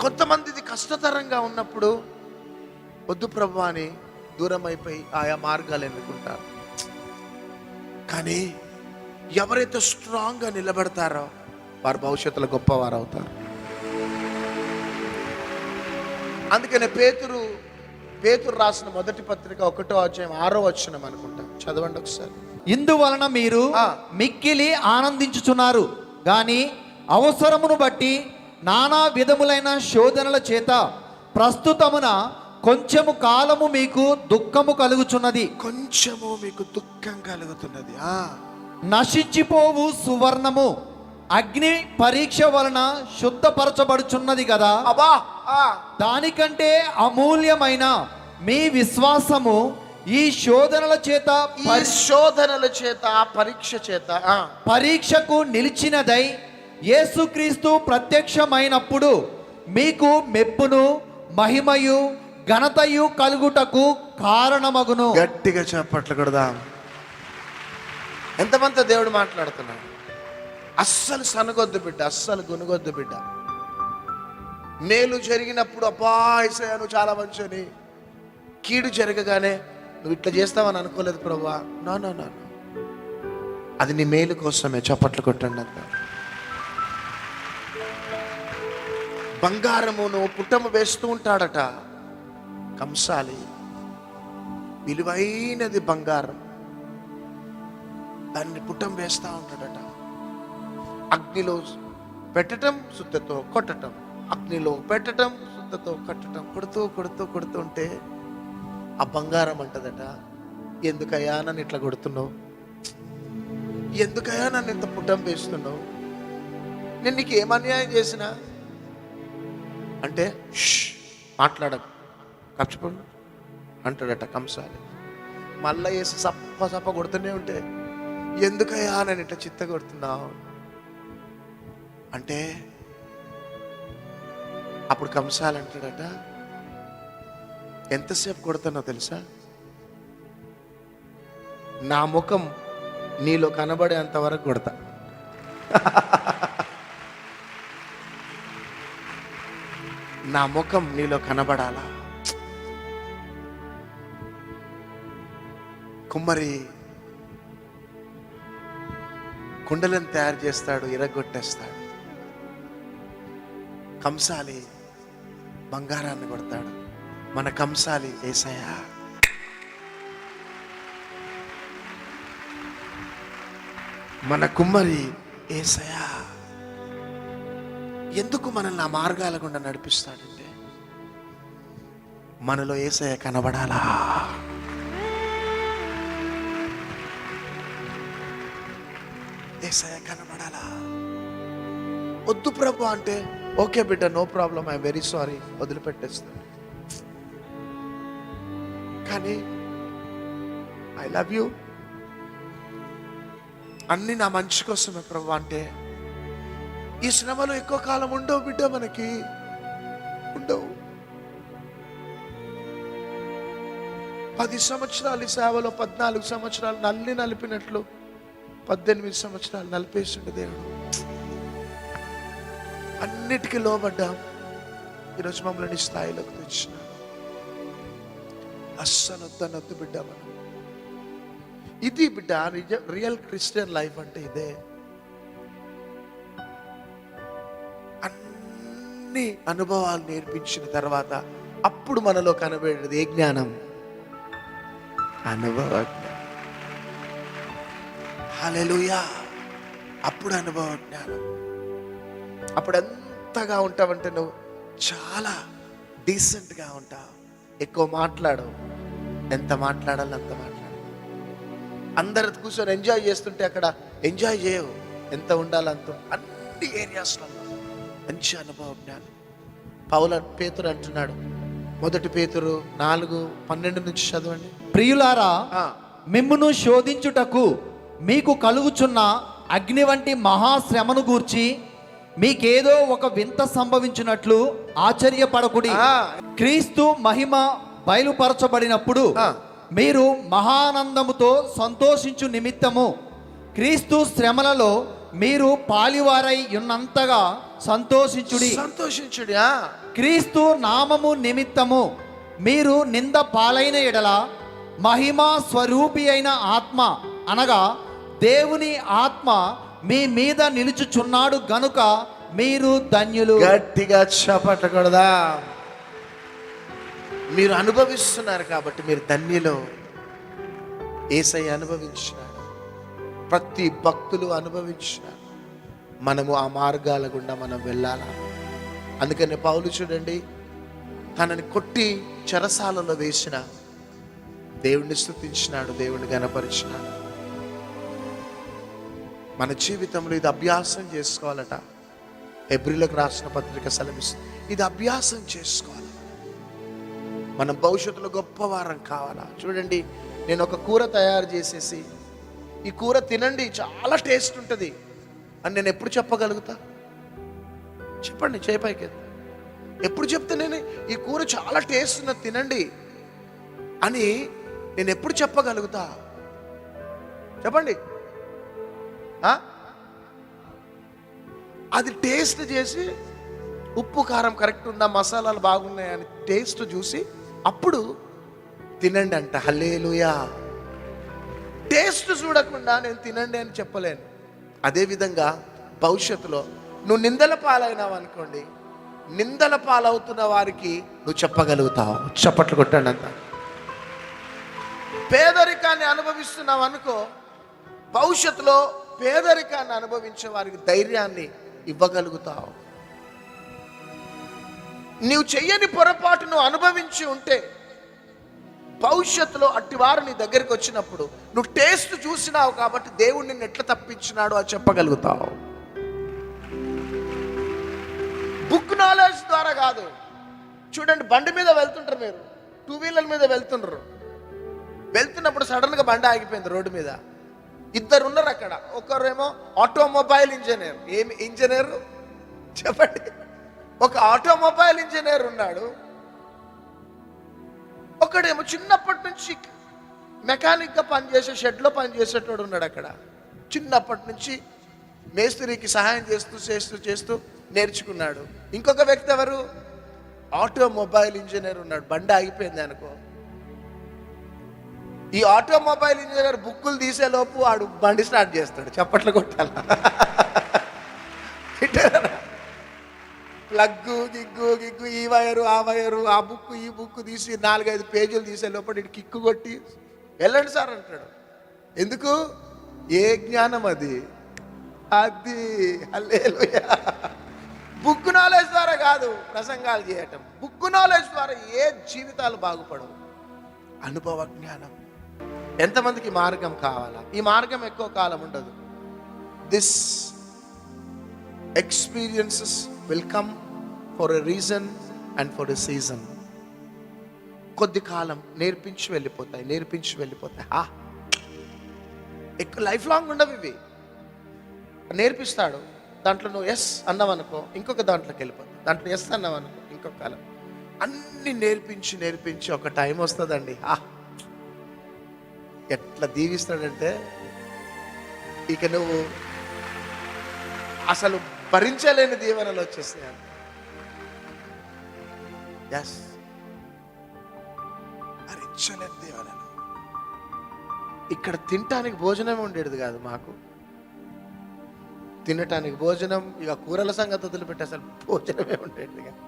[SPEAKER 1] కొంతమంది ఇది కష్టతరంగా ఉన్నప్పుడు వద్దు ప్రభు అని దూరం అయిపోయి ఆయా మార్గాలు ఎన్నుకుంటారు. కానీ ఎవరైతే స్ట్రాంగ్గా నిలబడతారో వారు భవిష్యత్తులో గొప్పవారు అవుతారు. అందుకనే పేతురు రాసిన మొదటి పత్రిక 1వ అధ్యాయం 6వ వచనం అనుకుంటా, చదవండి ఒకసారి.
[SPEAKER 2] ఇందువలన మీరు మిక్కిలి ఆనందించుచున్నారు గాని అవసరమును బట్టి నానా విధములైన శోధనల చేత ప్రస్తుతమున కొంచెము కాలము మీకు దుఃఖము కలుగుచున్నది.
[SPEAKER 1] కొంచెము మీకు దుఃఖం కలుగుతున్నది.
[SPEAKER 2] నశించిపోవు సువర్ణము అగ్ని పరీక్ష వలన శుద్ధపరచబడుచున్నది కదా. దానికంటే అమూల్యమైన మీ విశ్వాసము ఈ శోధనల చేత పరీక్షకు నిలిచినదై యేసుక్రీస్తు ప్రత్యక్షమైనప్పుడు మీకు మెప్పును మహిమయు ఘనతయు కలుగుటకు కారణమగును.
[SPEAKER 1] గట్టిగా చెప్పట్లు కొడదా. ఎంతమంది దేవుడు మాట్లాడుతున్నాడు. అస్సలు సనగొద్దు బిడ్డ, అస్సలు గునుగొద్దు బిడ్డ. మేలు జరిగినప్పుడు అబ్బా యేసయ్య నువ్వు చాలా మంచిని, కీడు జరగగానే నువ్వు ఇట్లా చేస్తావని అనుకోలేదు ప్రభువా. నో నో నో, అది నీ మేలు కోసమే. చప్పట్లు కొట్టండి అంత. బంగారమును పుట్టము వేస్తూ ఉంటాడట కంసాలి, విలువైనది బంగారం, దాన్ని పుట్టం వేస్తూ ఉంటాడట. అగ్నిలో పెట్టటం శుద్ధతో కొట్టటం, అగ్నిలో పెట్టటం శుద్ధతో కొట్టటం, కొడుతూ కొడుతూ కొడుతుంటే ఆ బంగారం అంటదట, ఎందుకయ్యా నన్ను ఇట్లా కొడుతున్నావు, ఎందుకయ్యా నన్ను ఇంత పుట్టం వేస్తున్నావు, నేను నీకు ఏం అన్యాయం చేసినా అంటే మాట్లాడకు కచ్చిపోండి అంటాడట కంసాలి. మళ్ళా వేసి సప్ప కొడుతూనే ఉంటే ఎందుకయ్యా నేను ఇట్లా చిత్త కొడుతున్నావు అంటే అప్పుడు కంసాలి అంటాడట, ఎంతసేపు కొడుతున్నా తెలుసా, నా ముఖం నీలో కనబడేంత వరకు కొడతా. నా ముఖం నీలో కనబడాలా. కుమ్మరి కుండలను తయారు చేస్తాడు, ఇరగొట్టేస్తాడు. కంసాలి బంగారాన్ని కొడతాడు. మన కంసాలి యేసయ్య. మన కుమ్మరి యేసయ్య. ఎందుకు మనల్ని ఆ మార్గాల గుండా నడిపిస్తాడంటే మనలో యేసయ్య కనబడాలా. యేసయ్య కనబడాలా. వద్దు ప్రభు అంటే ఓకే బిడ్డ, no problem, I very sorry, వదిలిపెట్టేస్తాను. కానీ ఐ లవ్ యూ, అన్ని నా మంచి కోసమే ప్రభు అంటే ఈ శ్రమలో ఎక్కువ కాలం ఉండవు బిడ్డ. మనకి ఉండవు. 10 సంవత్సరాలు ఈ సేవలో 14 సంవత్సరాలు నలిపినట్లు 18 సంవత్సరాలు నలిపేసిండు దేవుడు. అన్నిటికీ లోబడ్డాం. ఈరోజు మమ్మల్ని స్థాయిలోకి తెచ్చినాడు. అస్సనొద్దనొద్దు బిడ్డ. మనం ఇది బిడ్డ రియల్ క్రిస్టియన్ లైఫ్ అంటే ఇదే. అన్ని అనుభవాలు నేర్పించిన తర్వాత అప్పుడు మనలో కనబడేది ఏ జ్ఞానం? అనుభవ జ్ఞానం. హల్లెలూయా. అప్పుడు అనుభవ జ్ఞానం. అప్పుడు ఎంతగా ఉంటావంటే నువ్వు చాలా డీసెంట్గా ఉంటావు. ఎక్కువ మాట్లాడవు. ఎంత మాట్లాడాలి అంత మాట్లాడు. అందరు కూర్చొని ఎంజాయ్ చేస్తుంటే అక్కడ ఎంజాయ్ చేయవు. ఎంత ఉండాలి అంత. అన్ని ఏరియాస్లలో మంచి అనుభవ జ్ఞానం. పేతురు అంటున్నాడు, 1 పేతురు 4:12 నుంచి చదవండి.
[SPEAKER 2] ప్రియులారా, మిమ్మును శోధించుటకు మీకు కలుగుచున్న అగ్ని వంటి మహాశ్రమను గూర్చి మీకేదో ఒక వింత సంభవించినట్లు ఆశ్చర్యపడకుడి. క్రీస్తు మహిమ బయలుపరచబడినప్పుడు మీరు మహానందముతో సంతోషించు నిమిత్తము క్రీస్తు శ్రమలలో మీరు పాలివారై ఉన్నంతగా సంతోషించుడి. క్రీస్తు నామము నిమిత్తము మీరు నింద పాలైన ఎడల మహిమా స్వరూపి అయిన ఆత్మ అనగా దేవుని ఆత్మ మీ మీద నిలుచుచున్నాడు గనుక మీరు ధన్యులు.
[SPEAKER 1] గట్టిగా చప్పట్లకూడదా? మీరు అనుభవిస్తున్నారు కాబట్టి మీరు ధన్యులు. యేసయ్య అనుభవించినాడు, ప్రతి భక్తులు అనుభవించినారు. మనము ఆ మార్గాల గుండా మనం వెళ్ళాలా. అందుకని పౌలు చూడండి, తనని కొట్టి చెరసాలలో వేసిన దేవుణ్ణి స్తుతించినాడు, దేవుణ్ణి గణపరిచినాడు. మన జీవితంలో ఇది అభ్యాసం చేసుకోవాలట. హెబ్రీలకు రాసిన పత్రిక సెలవిస్తుంది, ఇది అభ్యాసం చేసుకోవాలి. మనం భవిష్యత్తులో గొప్పవారం కావాలా. చూడండి, నేను ఒక కూర తయారు చేసేసి ఈ కూర తినండి చాలా టేస్ట్ ఉంటుంది అని నేను ఎప్పుడు చెప్పగలుగుతా? చెప్పండి, చేపైకి ఎప్పుడు చెప్తే నేను ఈ కూర చాలా టేస్ట్ ఉన్నది తినండి అని నేను ఎప్పుడు చెప్పగలుగుతా? చెప్పండి. అది టేస్ట్ చేసి ఉప్పు కారం కరెక్ట్ ఉందా, మసాలాలు బాగున్నాయని టేస్ట్ చూసి అప్పుడు తినండి అంట. హల్లెలూయా. టేస్ట్ చూడకుండా నేను తినండి అని చెప్పలేను. అదేవిధంగా భవిష్యత్తులో నువ్వు నిందల పాలైనావు అనుకోండి, నిందల పాలవుతున్న వారికి నువ్వు చెప్పగలుగుతావు. చప్పట్లు కొట్టండి అంత. పేదరికాన్ని అనుభవిస్తున్నావు అనుకో, భవిష్యత్తులో పేదరికాన్ని అనుభవించే వారికి ధైర్యాన్ని ఇవ్వగలుగుతావు. నీవు చెయ్యని పొరపాటు నువ్వు అనుభవించి ఉంటే భవిష్యత్తులో అట్టివారు నీ దగ్గరికి వచ్చినప్పుడు నువ్వు టేస్ట్ చూసినావు కాబట్టి దేవుడు నిన్ను ఎట్లా తప్పించినాడు అని చెప్పగలుగుతావు. బుక్ నాలెడ్జ్ ద్వారా కాదు. చూడండి, బండి మీద వెళ్తుంటారు, మీరు 2 వీలర్ మీద వెళ్తుండ్రు. వెళ్తున్నప్పుడు సడన్గా బండి ఆగిపోయింది రోడ్డు మీద. 2 ఉన్నారు అక్కడ. ఒకరేమో ఆటోమొబైల్ ఇంజనీర్. ఏమి ఇంజనీర్ చెప్పండి? ఒక ఆటోమొబైల్ ఇంజనీర్ ఉన్నాడు. ఒకడేమో చిన్నప్పటి నుంచి మెకానిక్గా పనిచేసే షెడ్లో పనిచేసేటోడు ఉన్నాడు అక్కడ. చిన్నప్పటి నుంచి మేస్త్రికి సహాయం చేస్తూ నేర్చుకున్నాడు. ఇంకొక వ్యక్తి ఎవరు? ఆటోమొబైల్ ఇంజనీర్ ఉన్నాడు. బండి ఆగిపోయింది అనుకో, ఈ ఆటోమొబైల్ ఇంజనీర్ బుక్కులు తీసేలోపు ఆడు బండి స్టార్ట్ చేస్తాడు. చప్పట్లు కొట్టాల. ప్లగ్గు గిగ్గు ఈ వైరు ఆ వైరు, ఆ బుక్ ఈ బుక్ తీసి 4-5 పేజీలు తీసే లోపల ఇటు కిక్కు కొట్టి వెళ్ళండి సార్ అంటాడు. ఎందుకు? ఏ జ్ఞానం అది? అది హల్లెలూయా. బుక్ నాలెడ్జ్ ద్వారా కాదు ప్రసంగాలు చేయటం. బుక్ నాలెడ్జ్ ద్వారా ఏ జీవితాలు బాగుపడవు. అనుభవ జ్ఞానం. ఎంతమందికి మార్గం కావాలా? ఈ మార్గం ఎక్కువ కాలం ఉండదు. This experiences will come for a reason and for a season. కొద్ది కాలం నేర్పించి వెళ్ళిపోతాయి. ఎక్కువ లైఫ్ లాంగ్ ఉండవు ఇవి. నేర్పిస్తాడు, దాంట్లో నువ్వు ఎస్ అన్నావనుకో ఇంకొక దాంట్లోకి వెళ్ళిపోతావు, దాంట్లో ఎస్ అన్నావనుకో ఇంకొక కాలం. అన్ని నేర్పించి నేర్పించి ఒక టైం వస్తుందండి, ఎట్లా దీవిస్తాడంటే ఇక నువ్వు అసలు భరించలేని దీవెనలు వచ్చేస్తాయి. ఎస్, భరించలేని దీవెనలు. ఇక్కడ తినటానికి భోజనం ఉండేది కాదు మాకు, తినటానికి భోజనం, ఇక కూరల సంగతి వదిలిపెట్టి అసలు భోజనమే ఉండేది కాదు,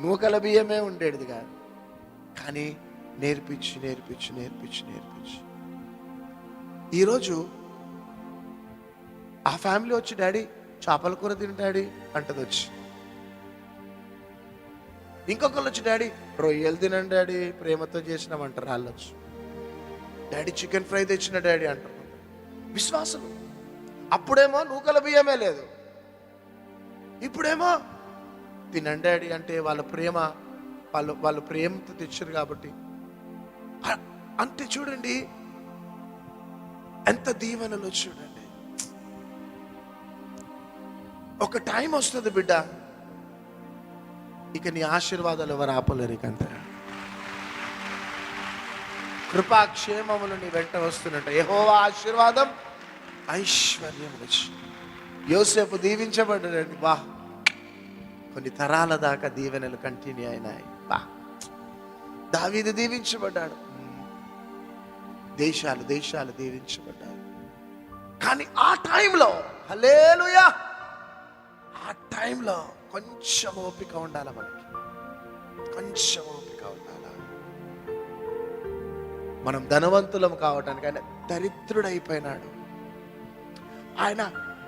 [SPEAKER 1] నూకల బియ్యమే ఉండేది కాదు. కానీ నేర్పించి నేర్పించి నేర్పించి నేర్పించి ఈరోజు ఆ ఫ్యామిలీ వచ్చి, డాడీ చేపల కూర తిని డాడీ అంటది వచ్చి. ఇంకొకళ్ళు వచ్చి, డాడీ రొయ్యలు తినండి డాడీ, ప్రేమతో చేసినామంటారు వాళ్ళు వచ్చి. డాడీ చికెన్ ఫ్రై తెచ్చిన డాడీ అంటారు విశ్వాసులు. అప్పుడేమో నూకల బియ్యమే లేదు, ఇప్పుడేమో తినండి డాడీ అంటే వాళ్ళ ప్రేమ, వాళ్ళు ప్రేమతో తెచ్చారు కాబట్టి. అంటే చూడండి ఎంత దీవెనలో చూడండి. ఒక టైం వస్తుంది బిడ్డ, ఇక నీ ఆశీర్వాదాలు ఎవరు ఆపలేరు. ఇక అంతే, కృపాక్షేమములు నీ వెంట వస్తున్నట్ట. యెహోవా ఆశీర్వాదం ఐశ్వర్యం వచ్చి. యోసేపు దీవించబడ్డాడండి, బా కొన్ని తరాల దాకా దీవెనలు కంటిన్యూ అయినాయి. బా దావీదు దీవించబడ్డాడు, దేశాలు దేశాలు దీవించబడ్డాయి. కానీ ఆ టైంలో హల్లెలూయా, ఆ టైంలో కొంచెం ఓపిక ఉండాలి మనకి, కొంచెం ఓపిక ఉండాలి. మనం ధనవంతులం కావటానికి ఆయన దరిద్రుడైపోయినాడు. ఆయన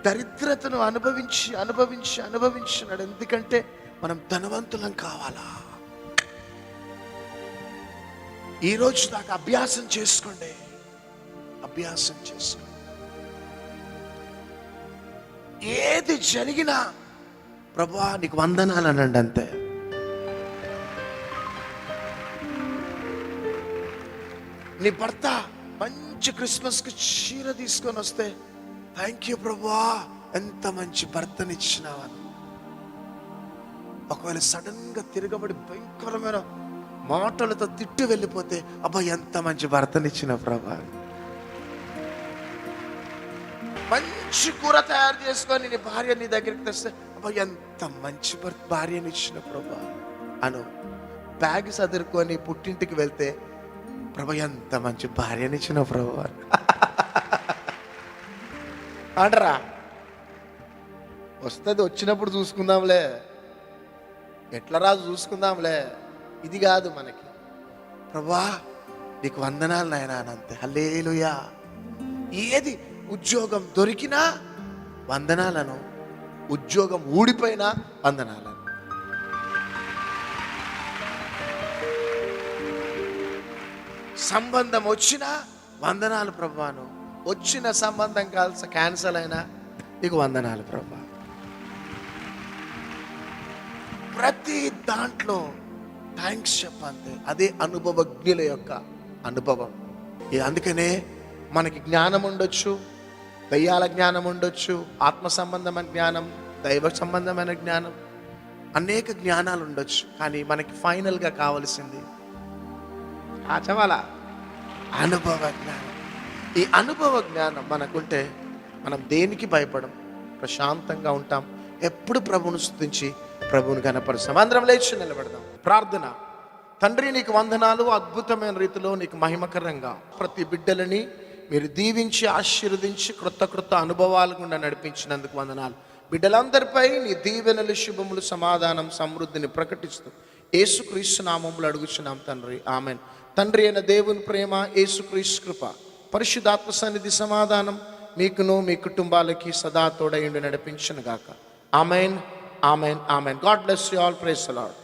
[SPEAKER 1] దరిద్రతను అనుభవించి అనుభవించి అనుభవించినాడు. ఎందుకంటే మనం ధనవంతులం కావాలా. ఈ రోజు దాకా అభ్యాసం చేసుకోండి, అభ్యాసం చేసుకోండి. ఏది జరిగినా ప్రభువా నీకు వందనాలు అనండి అంతే. నీ భర్త మంచి క్రిస్మస్కి చీర తీసుకొని వస్తే థ్యాంక్ యూ ప్రభువా, ఎంత మంచి భర్తనిచ్చినావని. ఒకవేళ సడన్ గా తిరగబడి భయంకరమైన మాటలతో తిట్టి వెళ్ళిపోతే అబ్బా ఎంత మంచి భర్తనిచ్చిన ప్రభా. మంచి కూర తయారు చేసుకొని నీ భార్య నీ దగ్గరికి తెస్తే అబ్బా ఎంత మంచి భార్యనిచ్చిన ప్రభా అను. బ్యాగ్ సదురుకొని పుట్టింటికి వెళ్తే ప్రభా ఎంత మంచి భార్యనిచ్చిన ప్రభా అంటరా. వస్తుంది, వచ్చినప్పుడు చూసుకుందాంలే, ఎట్లా రాజు చూసుకుందాంలే, ఇది కాదు మనకి. ప్రభా నీకు వందనాలు నాయనా అంతే. హల్లెలూయా. ఏది ఉద్యోగం దొరికినా వందనాలను, ఉద్యోగం ఊడిపోయినా వందనాలను. సంబంధం వచ్చినా వందనాలు ప్రభువాను, వచ్చిన సంబంధం కాల్సి క్యాన్సల్ అయినా నీకు వందనాలు ప్రభా. ప్రతి దాంట్లో థ్యాంక్స్ చెప్పంతే. అదే అనుభవజ్ఞుల యొక్క అనుభవం. అందుకనే మనకి జ్ఞానం ఉండొచ్చు, దయ్యాల జ్ఞానం ఉండొచ్చు, ఆత్మ సంబంధమైన జ్ఞానం, దైవ సంబంధమైన జ్ఞానం, అనేక జ్ఞానాలు ఉండొచ్చు. కానీ మనకి ఫైనల్గా కావలసింది చాలా అనుభవ జ్ఞానం. ఈ అనుభవ జ్ఞానం మనకుంటే మనం దేనికి భయపడం, ప్రశాంతంగా ఉంటాం. ఎప్పుడు ప్రభువును స్తుతించి ప్రభువును కనపరుస్తాం. అందరం లేచి నిలబడదాం. ప్రార్థన. తండ్రి నీకు వందనాలు, అద్భుతమైన రీతిలో నీకు మహిమకరంగా ప్రతి బిడ్డలని మీరు దీవించి ఆశీర్వదించి క్రొత్త క్రొత్త అనుభవాల గుండా నడిపించినందుకు వందనాలు. బిడ్డలందరిపై నీ దీవెనలు, శుభములు, సమాధానం, సమృద్ధిని ప్రకటిస్తూ యేసుక్రీస్తు నామములో అడుగుచున్నాం తండ్రి, ఆమెన్. తండ్రి అయిన దేవుని ప్రేమ, యేసుక్రీస్తు కృప, పరిశుద్ధాత్మ సన్నిధి, సమాధానం మీకును మీ కుటుంబాలకి సదా తోడయుండి నడిపించును గాక. Amen, amen, amen. God bless you all. Praise the lord.